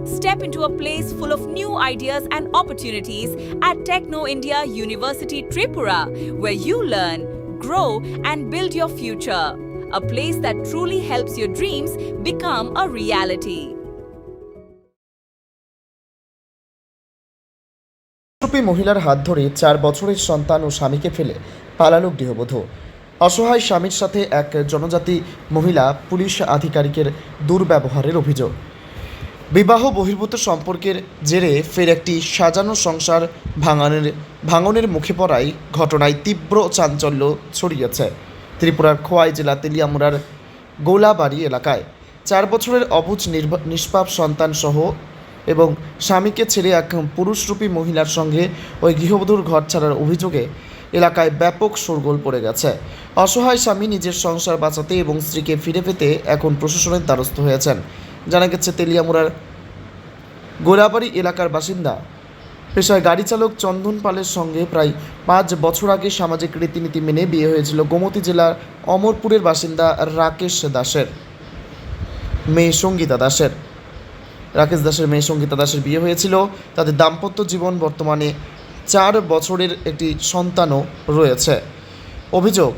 Step into a place full of new ideas and opportunities at Techno India University Tripura, where you learn, grow, and build your future. A place that truly helps your dreams become a reality. রূপী মহিলার হাত ধরে 4 বছরের সন্তান ও স্বামীকে ফেলে পালালো গৃহবধূ। অসহায় স্বামীর সাথে এক জনজাতি মহিলা পুলিশ আধিকারিকের দুর্ব্যবহারের অভিযোগ। বিবাহ বহির্ভূত সম্পর্কের জেরে ফের একটি সাজানো সংসার ভাঙনের মুখে পড়ায় ঘটনায় তীব্র চাঞ্চল্য ছড়িয়েছে ত্রিপুরার খোয়াই জেলা তেলিয়ামুড়ার গোলাবাড়ি এলাকায়। 4 বছরের অবুঝ নিষ্পাপ সন্তান সহ এবং স্বামীকে ছেড়ে এক পুরুষরূপী মহিলার সঙ্গে ওই গৃহবধূর ঘর ছাড়ার অভিযোগে এলাকায় ব্যাপক শোরগোল পড়ে গেছে। অসহায় স্বামী নিজের সংসার বাঁচাতে এবং স্ত্রীকে ফিরে পেতে এখন প্রশাসনের দ্বারস্থ হয়েছেন। জানা গেছে তেলিয়ামুড়ার গোলাবাড়ি এলাকার বাসিন্দা পেশায় গাড়ি চালক চন্দন পালের সঙ্গে প্রায় 5 বছর আগে সামাজিক রীতিনীতি মেনে বিয়ে হয়েছিল গোমতী জেলার অমরপুরের বাসিন্দা রাকেশ দাসের মেয়ে সঙ্গীতা দাসের। রাকেশ দাসের মেয়ে সঙ্গীতা দাসের বিয়ে হয়েছিল। তাদের দাম্পত্য জীবন বর্তমানে 4 বছরের একটি সন্তানও রয়েছে। অভিযোগ,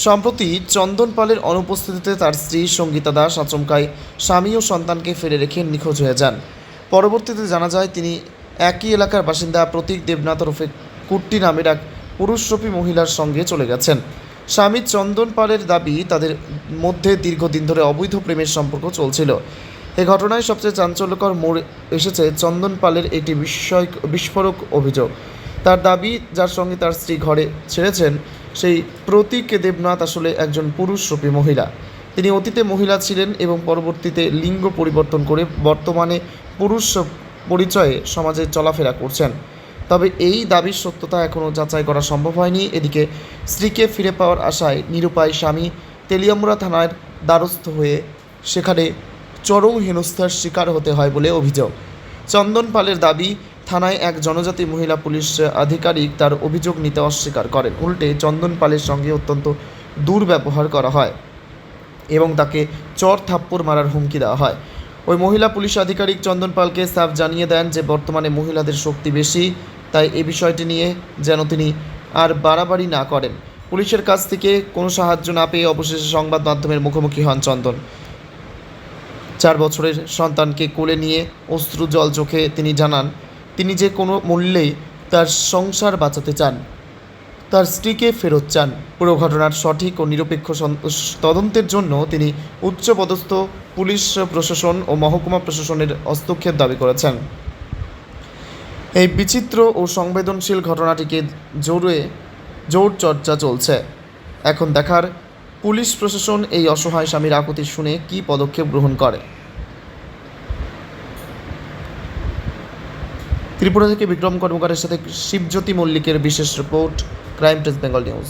সম্প্রতি চন্দন পালের অনুপস্থিতিতে তার স্ত্রী সঙ্গীতা দাস আচমকায় স্বামী ও সন্তানকে ফেলে রেখে নিখোঁজ হয়ে যান। পরবর্তীতে জানা যায় তিনি একই এলাকার বাসিন্দা প্রতীক দেবনাথ ওরফে কুট্টি নামের এক পুরুষরূপী মহিলার সঙ্গে চলে গেছেন। স্বামী চন্দন পালের দাবি তাদের মধ্যে দীর্ঘদিন ধরে অবৈধ প্রেমের সম্পর্ক চলছিল। এ ঘটনায় সবচেয়ে চাঞ্চল্যকর মোড় এসেছে চন্দন পালের একটি বিস্ফোরক অভিযোগ। তার দাবি, যার সঙ্গে তার স্ত্রী ঘরে ছেড়েছেন সেই প্রতীক দেবনাথ আসলে একজন পুরুষরূপী মহিলা। তিনি অতীতে মহিলা ছিলেন এবং পরবর্তীতে লিঙ্গ পরিবর্তন করে বর্তমানে পুরুষ পরিচয়ে সমাজে চলাফেরা করছেন। তবে এই দাবির সত্যতা এখনও যাচাই করা সম্ভব হয়নি। এদিকে স্ত্রীকে ফিরে পাওয়ার আশায় নিরুপায় স্বামী তেলিয়ামুড়া থানার দ্বারস্থ হয়ে সেখানে চরম হেনস্থার শিকার হতে হয় বলে অভিযোগ। চন্দন পালের দাবি, থানায় এক জনজাতি মহিলা পুলিশ আধিকারিক তার অভিযোগ নিতে অস্বীকার করেন। উল্টে চন্দন পালের সঙ্গে অত্যন্ত দুর্ব্যবহার করা হয় এবং তাকে চর থাপ্পড় মারার হুমকি দেওয়া হয়। ওই মহিলা পুলিশ আধিকারিক চন্দন পালকে সাফ জানিয়ে দেন যে বর্তমানে মহিলাদের শক্তি বেশি, তাই এই বিষয়টি নিয়ে যেন তিনি আর বাড়াবাড়ি না করেন। পুলিশের কাছ থেকে কোনো সাহায্য না পেয়ে অবশেষে সংবাদ মাধ্যমের মুখোমুখি হন চন্দন। 4 বছরের সন্তানকে কোলে নিয়ে অশ্রু জল চোখে তিনি জানান তিনি যে কোনো মূল্যেই তার সংসার বাঁচাতে চান, তার স্ত্রীকে ফেরত চান। পুরো ঘটনার সঠিক ও নিরপেক্ষ তদন্তের জন্য তিনি উচ্চপদস্থ পুলিশ প্রশাসন ও মহকুমা প্রশাসনের হস্তক্ষেপ দাবি করেছেন। এই বিচিত্র ও সংবেদনশীল ঘটনাটিকে জোর চর্চা চলছে। এখন দেখার পুলিশ প্রশাসন এই অসহায় স্বামীর আকুতি শুনে কী পদক্ষেপ গ্রহণ করে। ত্রিপুরা থেকে বিক্রম কর্মকারের সাথে শিবজ্যোতি মল্লিকের বিশেষ report, crime press Bengal news.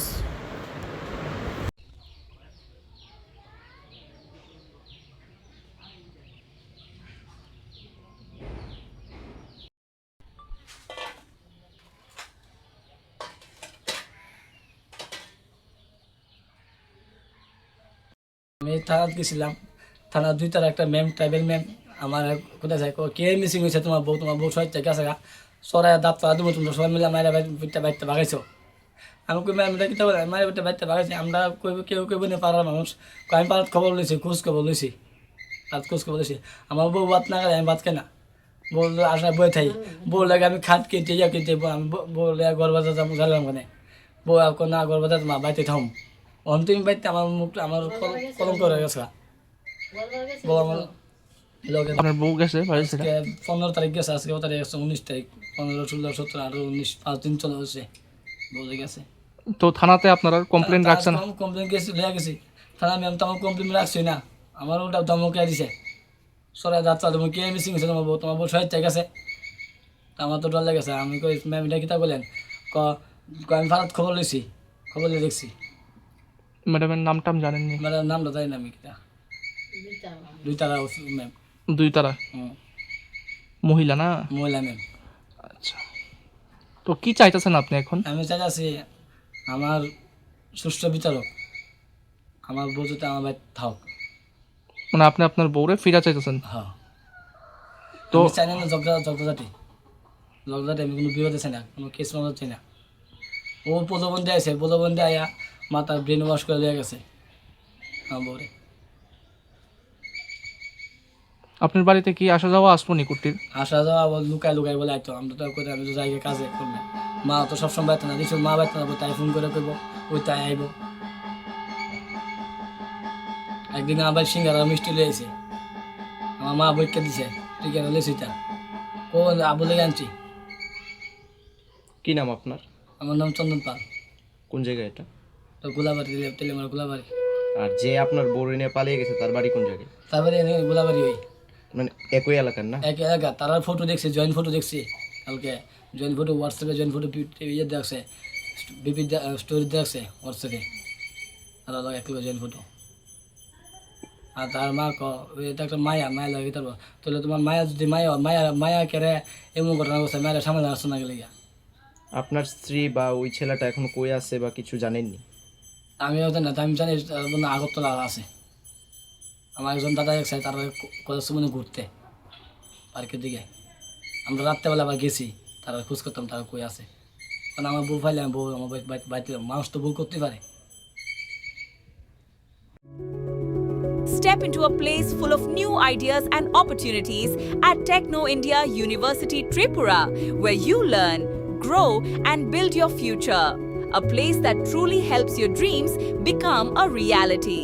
আমি থানাত গেছিলাম। থানা 2 তার একটা ম্যাম, ট্রাইবেল ম্যাম, আমার কোথায় যায় কে মিসিং হয়েছে, তোমার বউ সবাই গেছে গা সরাই দাঁত পা দেবো, তোমরা সবাই মিলে মায়ের বাড়িতে বাগাইছো। আমি কই ম্যাম এটা কিতা বলে, মায়ের বাড়িতে বাগাইছি আমরা, কেউ না পাড়ার মানুষ। আমি পাড়াত খবর লইছি, খোঁজ খবর লইছি, আমার বউ ভাত না খাই, আমি ভাত খাই না। বউ আসলে বই থাই, বউ লাগে আমি খাট কিনতে আমি বউ লাগে গড় বাজার যাবো জানলাম কেন, বউ না গড় বাজার মা বাড়িতে থাম তুমি বাড়িতে আমার মুখ আমার কলম করে গেছে। বউ আমার আপনার বউ গেছে বাড়ি থেকে 15 তারিখ গেছে, আজকে তারিখ 19 তারিখ, 15, 16, 17, 18, 19, 5 দিন চলে হচ্ছে বলে গেছে। তো থানাতে আপনারা কমপ্লেন রাখছেন? কমপ্লেন গেছি থানা ম্যাম, তো আমার কমপ্লেন রাখছি না, আমার ওটা ধমকে দিছে সরাই যাত্রা তুমি কে মিসিং হয়েছে, তোমার বউ সহায় ঠিক আছে। আমার তো ডর লেগেছে। আমি কই ম্যাম এটা কিতা বলেন, আমি ভারত খবর লিয়ে দেখছি। ম্যাডামের নামটাম জানেননি? ম্যাডাম নামটা জানি না আমি, কিতা 2 তারা ম্যাম। 2 তারা মহিলা না? মহিলা ম্যাম। আচ্ছা, তো কি চাইতেছেন আপনি এখন? আমি চাইছি আমার সুষ্ঠু বিচারক, আমার বউ যাতে আমার বাড়িতে থাক। মানে আপনি আপনার বউরে ফিরা চাইতেছেন? হ্যাঁ। তো আমি চাই না জগজাটি আমি কোনো বিপদে চাই না, কোনো কেস মামলা চাই না। ও প্রলোভন দিয়েছে, প্রলোভন দিয়ে আয়া মাথার ব্রেন ওয়াশ করে দিয়ে গেছে আমার বউরে। আপনার বাড়িতে কি আসা যাওয়া আসবনি কুর্তির? আসা যাওয়া আবার লুকায় লুকায় বলে আইতো, আমরা তো কোথায়, আমি তো যাই কাজে করবে। মা তো সবসময় বাইতে না, দেখছি মা বাইতে না, তাই ফোন করে কইব ওই তাই আইব। একদিন আবার সিঙ্গারা মিষ্টি লিয়েছে, আমার মা বইকে দিছে, তুই কেন লেছি তা ও আবু লেগে আনছি। কি নাম আপনার? আমার নাম চন্দন পাল, কোন জায়গায় এটা? তো গোলাবাড়ি, তেলেমার গোলাবাড়ি। আর যে আপনার বউরি নিয়ে পালিয়ে গেছে তার বাড়ি কোন জায়গায়? তারপরে গোলাবাড়ি ওই মানে একই এলাকার না? এক এলাকা। তারা ফটো দেখছি, জয়েন্ট ফটো দেখছি কালকে, জয়েন্ট ফটো হোয়াটসঅ্যাপে, জয়েন্ট ফটো ইয়ে দেখছে, বিপি স্টোরি দেখছে হোয়াটসঅ্যাপে, তারা এক জয়েন্ট ফটো। আর তার মা এটা একটা মায়া লাগে তারপর, তাহলে তোমার মায়া যদি মায়া কেড়ে এমন ঘটনা করছে, মায়ের সামনে আসছে না গেলে গিয়া। আপনার স্ত্রী বা ওই ছেলেটা এখন কই আছে বা কিছু জানেননি? আমিও জানি না, আমি জানি আগরতলা আছে। আমার একজন দাদা গেছে, তারা কলেজ মনে ঘুরতে পার্কের দিকে, আমরা রাত্রেবেলা আবার গেছি, তারা খোঁজ করতাম তারা কই আছে। কারণ আমার বউ ফাইলে আমি বউ আমার বাড়িতে, মানুষ তো ভুল করতে পারে। Step into a place full of new ideas and opportunities at Techno India University Tripura, where you learn, grow, and build your future. A place that truly helps your dreams become a reality.